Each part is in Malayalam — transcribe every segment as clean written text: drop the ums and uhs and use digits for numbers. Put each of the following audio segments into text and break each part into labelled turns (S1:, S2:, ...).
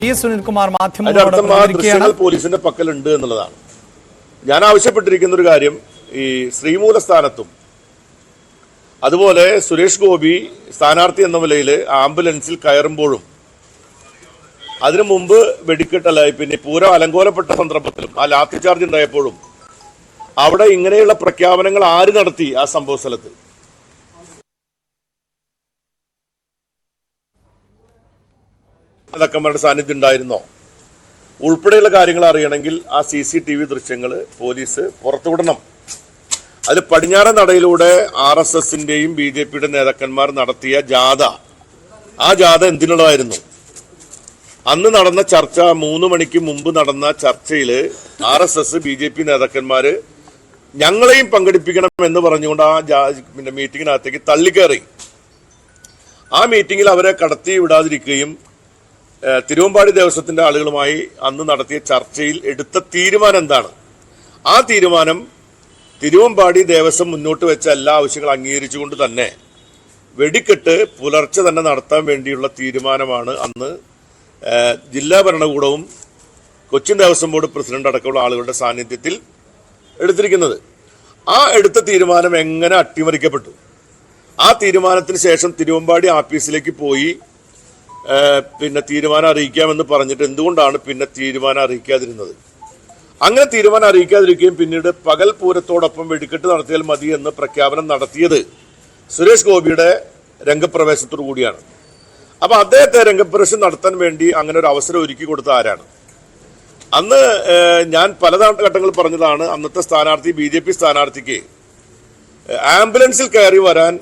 S1: സുനിൽകുമാർ മാധ്യമങ്ങളോട്
S2: പോലീസിന്റെ പക്കലുണ്ട് എന്നുള്ളതാണ്. ഞാൻ ആവശ്യപ്പെട്ടിരിക്കുന്ന ഒരു കാര്യം, ഈ ശ്രീമൂലസ്ഥാനത്തും അതുപോലെ സുരേഷ് ഗോപി സ്ഥാനാർത്ഥി എന്ന നിലയിൽ ആംബുലൻസിൽ കയറുമ്പോഴും അതിനു മുമ്പ് വെടിക്കെട്ടല്ല, പിന്നെ പൂരം അലങ്കോലപ്പെട്ട സന്ദർഭത്തിലും ആ ലാത്തി ചാർജ് ഉണ്ടായപ്പോഴും അവിടെ ഇങ്ങനെയുള്ള പ്രഖ്യാപനങ്ങൾ ആര് നടത്തി? ആ സംഭവ സ്ഥലത്ത് നേതാക്കന്മാരുടെ സാന്നിധ്യം ഉണ്ടായിരുന്നോ ഉൾപ്പെടെയുള്ള കാര്യങ്ങൾ അറിയണമെങ്കിൽ ആ CCTV ദൃശ്യങ്ങൾ പോലീസ് പുറത്തുവിടണം. അതിൽ പടിഞ്ഞാറൻ നടയിലൂടെ RSSന്റെയും BJPയുടെ നേതാക്കന്മാർ നടത്തിയ ജാഥ, ആ ജാഥ എന്തിനുള്ളതായിരുന്നു? അന്ന് നടന്ന ചർച്ച, 3 മണിക്ക് മുമ്പ് നടന്ന ചർച്ചയിൽ RSS BJP നേതാക്കന്മാര് ഞങ്ങളെയും പങ്കെടുപ്പിക്കണം എന്ന് പറഞ്ഞുകൊണ്ട് ആ മീറ്റിങ്ങിനകത്തേക്ക് തള്ളിക്കയറി. ആ മീറ്റിങ്ങിൽ അവരെ കടത്തി വിടാതിരിക്കുകയും തിരുവമ്പാടി ദേവസ്വത്തിന്റെ ആളുകളുമായി അന്ന് നടത്തിയ ചർച്ചയിൽ എടുത്ത തീരുമാനം എന്താണ്? ആ തീരുമാനം തിരുവമ്പാടി ദേവസ്വം മുന്നോട്ട് വെച്ച എല്ലാ ആവശ്യങ്ങളും അംഗീകരിച്ചുകൊണ്ട് തന്നെ വെടിക്കെട്ട് പുലർച്ചെ തന്നെ നടത്താൻ വേണ്ടിയുള്ള തീരുമാനമാണ് അന്ന് ജില്ലാ ഭരണകൂടവും കൊച്ചിൻ ദേവസ്വം ബോർഡ് പ്രസിഡന്റ് അടക്കമുള്ള ആളുകളുടെ സാന്നിധ്യത്തിൽ എടുത്തിരിക്കുന്നത്. ആ എടുത്ത തീരുമാനം എങ്ങനെ അട്ടിമറിക്കപ്പെട്ടു? ആ തീരുമാനത്തിന് ശേഷം തിരുവമ്പാടി ആഫീസിലേക്ക് പോയി പിന്നെ തീരുമാനം അറിയിക്കാമെന്ന് പറഞ്ഞിട്ട് എന്തുകൊണ്ടാണ് പിന്നെ തീരുമാനം അറിയിക്കാതിരുന്നത്? അങ്ങനെ തീരുമാനം അറിയിക്കാതിരിക്കുകയും പിന്നീട് പകൽ പൂരത്തോടൊപ്പം വെടിക്കെട്ട് നടത്തിയാൽ മതി എന്ന് പ്രഖ്യാപനം നടത്തിയത് സുരേഷ് ഗോപിയുടെ രംഗപ്രവേശത്തോടു കൂടിയാണ്. അപ്പൊ അദ്ദേഹത്തെ രംഗപ്രവേശം നടത്താൻ വേണ്ടി അങ്ങനെ ഒരു അവസരം ഒരുക്കി കൊടുത്ത ആരാണ്? അന്ന് ഞാൻ പല ഘട്ടങ്ങളിൽ പറഞ്ഞതാണ്, അന്നത്തെ സ്ഥാനാർത്ഥി BJP സ്ഥാനാർത്ഥിക്ക് ആംബുലൻസിൽ കയറി വരാൻ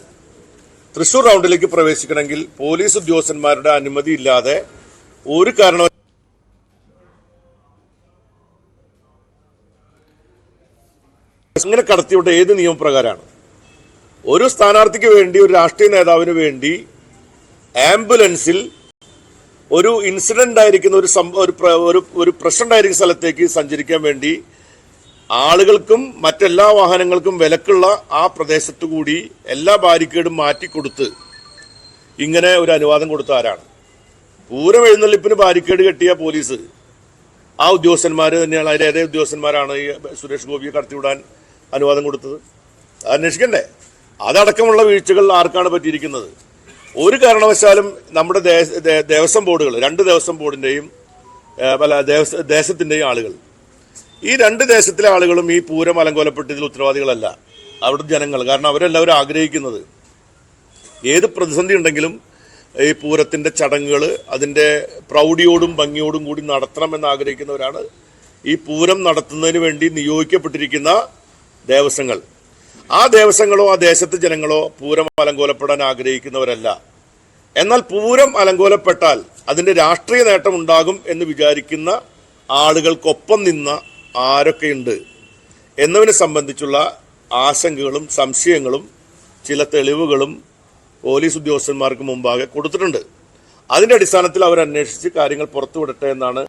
S2: തൃശൂർ റൗണ്ടിലേക്ക് പ്രവേശിക്കണമെങ്കിൽ പോലീസ് ഉദ്യോഗസ്ഥന്മാരുടെ അനുമതി ഇല്ലാതെ ഒരു കാരണവശാലും അങ്ങനെ കടത്തിവിട്ട ഏത് നിയമപ്രകാരമാണ്? ഒരു സ്ഥാനാർത്ഥിക്ക് വേണ്ടി, ഒരു രാഷ്ട്രീയ നേതാവിന് വേണ്ടി ആംബുലൻസിൽ ഒരു ഇൻസിഡന്റ് ആയിരിക്കുന്ന ഒരു പ്രശ്നം ഉണ്ടായിരിക്കുന്ന സ്ഥലത്തേക്ക് സഞ്ചരിക്കാൻ വേണ്ടി ആളുകൾക്കും മറ്റെല്ലാ വാഹനങ്ങൾക്കും വിലക്കുള്ള ആ പ്രദേശത്തു കൂടി എല്ലാ ബാരിക്കേഡും മാറ്റിക്കൊടുത്ത് ഇങ്ങനെ ഒരു അനുവാദം കൊടുത്ത ആരാണ്? പൂരം എഴുന്നള്ളിപ്പിന് ബാരിക്കേഡ് കെട്ടിയ പോലീസ്, ആ ഉദ്യോഗസ്ഥന്മാർ തന്നെയാണ്. അതിൽ ഏതേ ഉദ്യോഗസ്ഥന്മാരാണ് ഈ സുരേഷ് ഗോപിയെ കടത്തിവിടാൻ അനുവാദം കൊടുത്തത്? അന്വേഷിക്കണ്ടേ? അതടക്കമുള്ള വീഴ്ചകൾ ആർക്കാണ് പറ്റിയിരിക്കുന്നത്? ഒരു കാരണവശാലും നമ്മുടെ ദേവസ്വം ബോർഡുകൾ, 2 ദേവസ്വം ബോർഡിന്റെയും ദേശത്തിന്റെയും ആളുകൾ, ഈ 2 ദേശത്തിലെ ആളുകളും ഈ പൂരം അലങ്കോലപ്പെട്ടതിൽ ഉത്തരവാദികളല്ല, അവിടുത്തെ ജനങ്ങൾ. കാരണം അവരെല്ലാവരും ആഗ്രഹിക്കുന്നത് ഏത് പ്രതിസന്ധി ഉണ്ടെങ്കിലും ഈ പൂരത്തിന്റെ ചടങ്ങുകൾ അതിന്റെ പ്രൗഢിയോടും ഭംഗിയോടും കൂടി നടത്തണമെന്ന് ആഗ്രഹിക്കുന്നവരാണ് ഈ പൂരം നടത്തുന്നതിന് വേണ്ടി നിയോഗിക്കപ്പെട്ടിരിക്കുന്ന ദേവസ്വങ്ങൾ. ആ ദേവസ്വങ്ങളോ ആ ദേശത്തെ ജനങ്ങളോ പൂരം അലങ്കോലപ്പെടാൻ ആഗ്രഹിക്കുന്നവരല്ല. എന്നാൽ പൂരം അലങ്കോലപ്പെട്ടാൽ അതിന്റെ രാഷ്ട്രീയ നേട്ടം ഉണ്ടാകും എന്ന് വിചാരിക്കുന്ന ആളുകൾക്കൊപ്പം നിന്ന ആരൊക്കെയുണ്ട് എന്നതിനെ സംബന്ധിച്ചുള്ള ആശങ്കകളും സംശയങ്ങളും ചില തെളിവുകളും പോലീസ് ഉദ്യോഗസ്ഥന്മാർക്ക് മുമ്പാകെ കൊടുത്തിട്ടുണ്ട്. അതിന്റെ അടിസ്ഥാനത്തിൽ അവർ അന്വേഷിച്ച് കാര്യങ്ങൾ പുറത്തുവിടട്ടെ എന്നാണ്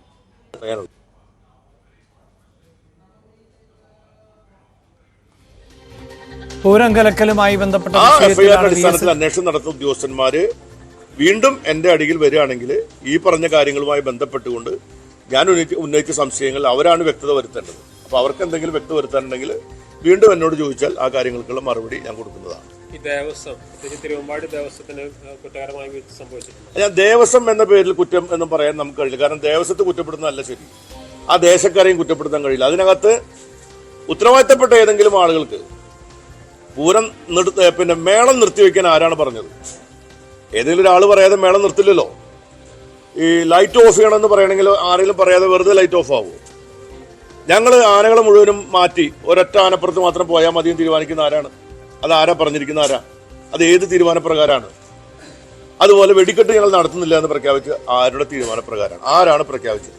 S2: പറയാനുള്ളത്.
S1: പൂരം കലക്കലുമായി ബന്ധപ്പെട്ട
S2: അടിസ്ഥാനത്തിൽ അന്വേഷണം നടത്തുന്ന ഉദ്യോഗസ്ഥന്മാര് വീണ്ടും എന്റെ അടിയിൽ വരികയാണെങ്കിൽ ഈ പറഞ്ഞ കാര്യങ്ങളുമായി ബന്ധപ്പെട്ടുകൊണ്ട് ഞാൻ ഉന്നയിച്ച സംശയങ്ങൾ അവരാണ് വ്യക്തത വരുത്തേണ്ടത്. അപ്പൊ അവർക്ക് എന്തെങ്കിലും വ്യക്തത വരുത്താനുണ്ടെങ്കിൽ വീണ്ടും എന്നോട് ചോദിച്ചാൽ ആ കാര്യങ്ങൾക്കുള്ള മറുപടി ഞാൻ കൊടുക്കുന്നതാണ്. ഞാൻ ദേവസ്വം എന്ന പേരിൽ കുറ്റം എന്ന് പറയാൻ നമുക്ക് കഴിയില്ല. കാരണം ദേവസ്വത്തെ കുറ്റപ്പെടുന്നതല്ല ശരി, ആ ദേശക്കാരെയും കുറ്റപ്പെടുത്താൻ കഴിയില്ല. അതിനകത്ത് ഉത്തരവാദിത്തപ്പെട്ട ഏതെങ്കിലും ആളുകൾക്ക് പൂരം പിന്നെ മേളം നിർത്തിവെക്കാൻ ആരാണ് പറഞ്ഞത്? ഏതെങ്കിലും ഒരാൾ പറയാതെ മേളം നിർത്തില്ലല്ലോ. ഈ ലൈറ്റ് ഓഫ് ചെയ്യണമെന്ന് പറയണമെങ്കിൽ ആരെങ്കിലും പറയാതെ വെറുതെ ലൈറ്റ് ഓഫ് ആവുമോ? ഞങ്ങൾ ആനകളെ മുഴുവനും മാറ്റി ഒരൊറ്റ ആനപ്പുറത്ത് മാത്രം പോയാൽ മതിയും തീരുമാനിക്കുന്ന ആരാണ്? അത് ആരാ പറഞ്ഞിരിക്കുന്ന ആരാ? അത് ഏത് തീരുമാനപ്രകാരമാണ്? അതുപോലെ വെടിക്കെട്ട് ഞങ്ങൾ നടത്തുന്നില്ല എന്ന് പ്രഖ്യാപിച്ച് ആരുടെ തീരുമാനപ്രകാരമാണ്? ആരാണ് പ്രഖ്യാപിച്ചത്?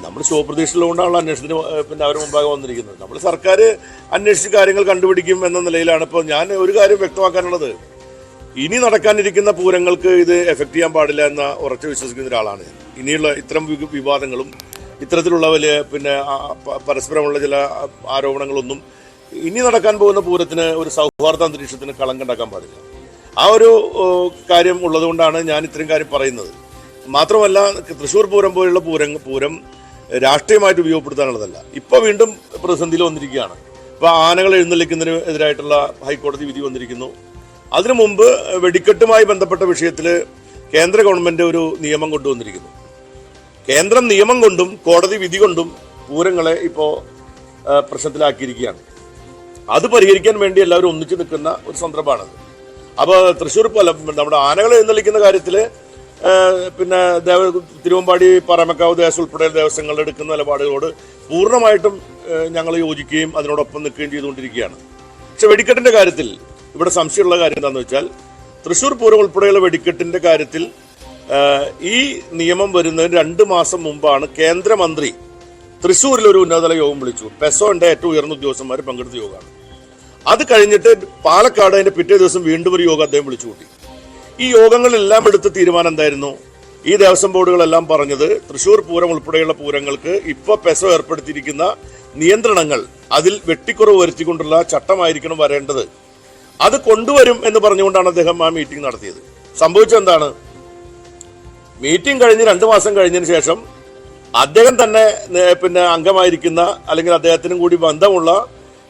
S2: നമ്മൾ ശുഭപ്രതീക്ഷയിലുകൊണ്ടാണല്ലോ അന്വേഷണത്തിന് പിന്നെ അവർ മുമ്പാകെ വന്നിരിക്കുന്നത്. നമ്മൾ സർക്കാർ അന്വേഷിച്ച് കാര്യങ്ങൾ കണ്ടുപിടിക്കും എന്ന നിലയിലാണ്. ഇപ്പോൾ ഞാൻ ഒരു കാര്യം വ്യക്തമാക്കാനുള്ളത്, ഇനി നടക്കാനിരിക്കുന്ന പൂരങ്ങൾക്ക് ഇത് എഫക്ട് ചെയ്യാൻ പാടില്ല എന്ന ഉറച്ചു വിശ്വസിക്കുന്ന ഒരാളാണ് ഞാൻ. ഇനിയുള്ള ഇത്തരം വിവാദങ്ങളും ഇത്തരത്തിലുള്ള വലിയ പിന്നെ പരസ്പരമുള്ള ചില ആരോപണങ്ങളൊന്നും ഇനി നടക്കാൻ പോകുന്ന പൂരത്തിന് ഒരു സൗഹാർദ്ദ അന്തരീക്ഷത്തിന് കളങ്കുണ്ടാക്കാൻ പാടില്ല. ആ ഒരു കാര്യം ഉള്ളതുകൊണ്ടാണ് ഞാൻ ഇത്രയും കാര്യം പറയുന്നത്. മാത്രമല്ല തൃശ്ശൂർ പൂരം പോലുള്ള പൂരം രാഷ്ട്രീയമായിട്ട് ഉപയോഗപ്പെടുത്താനുള്ളതല്ല. ഇപ്പൊ വീണ്ടും പ്രതിസന്ധിയിൽ വന്നിരിക്കുകയാണ്. ഇപ്പൊ ആനകൾ എഴുന്നള്ളിക്കുന്നതിന് എതിരായിട്ടുള്ള ഹൈക്കോടതി വിധി വന്നിരിക്കുന്നു. അതിനു മുമ്പ് വെടിക്കെട്ടുമായി ബന്ധപ്പെട്ട വിഷയത്തിൽ കേന്ദ്ര ഗവൺമെന്റ് ഒരു നിയമം കൊണ്ടുവന്നിരിക്കുന്നു. കേന്ദ്രം നിയമം കൊണ്ടും കോടതി വിധി കൊണ്ടും പൂരങ്ങളെ ഇപ്പോ പ്രശ്നത്തിലാക്കിയിരിക്കുകയാണ്. അത് പരിഹരിക്കാൻ വേണ്ടി എല്ലാവരും ഒന്നിച്ചു നിൽക്കുന്ന ഒരു സന്ദർഭമാണത്. അപ്പോൾ തൃശ്ശൂർ നമ്മുടെ ആനകൾ എഴുന്നള്ളിക്കുന്ന കാര്യത്തിൽ പിന്നെ തിരുവമ്പാടി പാറമേക്കാവ് ദേവസ്വം ഉൾപ്പെടെ ദേവസ്വങ്ങൾ എടുക്കുന്ന നിലപാടുകളോട് പൂർണ്ണമായിട്ടും ഞങ്ങൾ യോജിക്കുകയും അതിനോടൊപ്പം നിൽക്കുകയും ചെയ്തുകൊണ്ടിരിക്കുകയാണ്. പക്ഷെ വെടിക്കെട്ടിന്റെ കാര്യത്തിൽ ഇവിടെ സംശയമുള്ള കാര്യം എന്താണെന്ന് വെച്ചാൽ തൃശ്ശൂർ പൂരം ഉൾപ്പെടെയുള്ള വെടിക്കെട്ടിന്റെ കാര്യത്തിൽ ഈ നിയമം വരുന്നതിന് 2 മാസം മുമ്പാണ് കേന്ദ്രമന്ത്രി തൃശ്ശൂരിൽ ഒരു ഉന്നതതല യോഗം വിളിച്ചു. പെസോന്റെ ഏറ്റവും ഉയർന്ന ഉദ്യോഗസ്ഥന്മാർ പങ്കെടുത്ത യോഗമാണ്. അത് കഴിഞ്ഞിട്ട് പാലക്കാട് അതിന്റെ പിറ്റേ ദിവസം വീണ്ടും ഒരു യോഗം അദ്ദേഹം വിളിച്ചു കൂട്ടി. ഈ യോഗങ്ങളിലെല്ലാം എടുത്ത തീരുമാനം എന്തായിരുന്നു? ഈ ദേവസ്വം ബോർഡുകളെല്ലാം പറഞ്ഞത് തൃശ്ശൂർ പൂരം ഉൾപ്പെടെയുള്ള പൂരങ്ങൾക്ക് ഇപ്പൊ പെസോ ഏർപ്പെടുത്തിയിരിക്കുന്ന നിയന്ത്രണങ്ങൾ അതിൽ വെട്ടിക്കുറവ് വരുത്തിക്കൊണ്ടുള്ള ചട്ടമായിരിക്കണം വരേണ്ടത്. അത് കൊണ്ടുവരും എന്ന് പറഞ്ഞുകൊണ്ടാണ് അദ്ദേഹം ആ മീറ്റിംഗ് നടത്തിയത്. സംഭവിച്ചെന്താണ്? മീറ്റിംഗ് കഴിഞ്ഞ് 2 മാസം കഴിഞ്ഞതിന് ശേഷം അദ്ദേഹം തന്നെ പിന്നെ അംഗമായിരിക്കുന്ന അല്ലെങ്കിൽ അദ്ദേഹത്തിനും കൂടി ബന്ധമുള്ള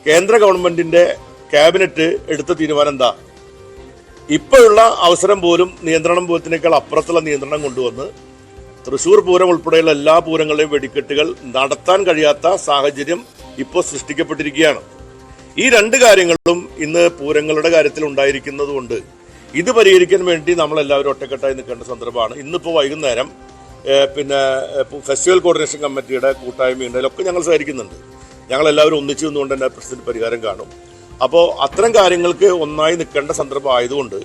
S2: കേന്ദ്ര ഗവൺമെന്റിന്റെ ക്യാബിനറ്റ് എടുത്ത തീരുമാനം എന്താ? ഇപ്പോഴുള്ള അവസരം പോലും നിയന്ത്രണം പോലത്തിനേക്കാൾ അപ്പുറത്തുള്ള നിയന്ത്രണം കൊണ്ടുവന്ന് തൃശ്ശൂർ പൂരം ഉൾപ്പെടെയുള്ള എല്ലാ പൂരങ്ങളുടെയും വെടിക്കെട്ടുകൾ നടത്താൻ കഴിയാത്ത സാഹചര്യം ഇപ്പോൾ സൃഷ്ടിക്കപ്പെട്ടിരിക്കുകയാണ്. ഈ 2 കാര്യങ്ങളും ഇന്ന് പൂരങ്ങളുടെ കാര്യത്തിൽ ഉണ്ടായിരിക്കുന്നത് കൊണ്ട് ഇത് പരിഹരിക്കാൻ വേണ്ടി നമ്മളെല്ലാവരും ഒറ്റക്കെട്ടായി നിൽക്കേണ്ട സന്ദർഭമാണ്. ഇന്നിപ്പോൾ വൈകുന്നേരം പിന്നെ ഫെസ്റ്റിവൽ കോർഡിനേഷൻ കമ്മിറ്റിയുടെ കൂട്ടായ്മയുണ്ട്. അതിലൊക്കെ ഞങ്ങൾ സഹകരിക്കുന്നുണ്ട്. ഞങ്ങളെല്ലാവരും ഒന്നിച്ചു നിന്നുകൊണ്ട് തന്നെ പ്രശ്നത്തിന് പരിഹാരം കാണും. അപ്പോൾ അത്തരം കാര്യങ്ങൾക്ക് ഒന്നായി നിൽക്കേണ്ട സന്ദർഭം ആയതുകൊണ്ട്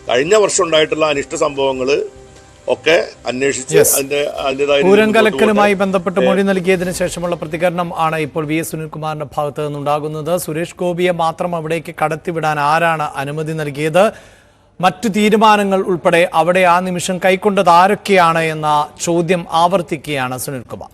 S2: കഴിഞ്ഞ വർഷം ഉണ്ടായിട്ടുള്ള അനിഷ്ട സംഭവങ്ങൾ ഒക്കെ അന്വേഷിച്ച് അതിൻ്റെതായ
S1: പൂരം കലക്കലുമായി ബന്ധപ്പെട്ട് മൊഴി നൽകിയതിനു ശേഷമുള്ള പ്രതികരണം ആണ് ഇപ്പോൾ വി എസ് സുനിൽകുമാറിന്റെ ഭാഗത്ത് നിന്നുണ്ടാകുന്നത്. സുരേഷ് ഗോപിയെ മാത്രം അവിടേക്ക് കടത്തിവിടാൻ ആരാണ് അനുമതി നൽകിയത്? മറ്റു തീരുമാനങ്ങൾ ഉൾപ്പെടെ അവിടെ ആ നിമിഷം കൈക്കൊണ്ടത് ആരൊക്കെയാണ് എന്ന ചോദ്യം ആവർത്തിക്കുകയാണ് സുനിൽകുമാർ.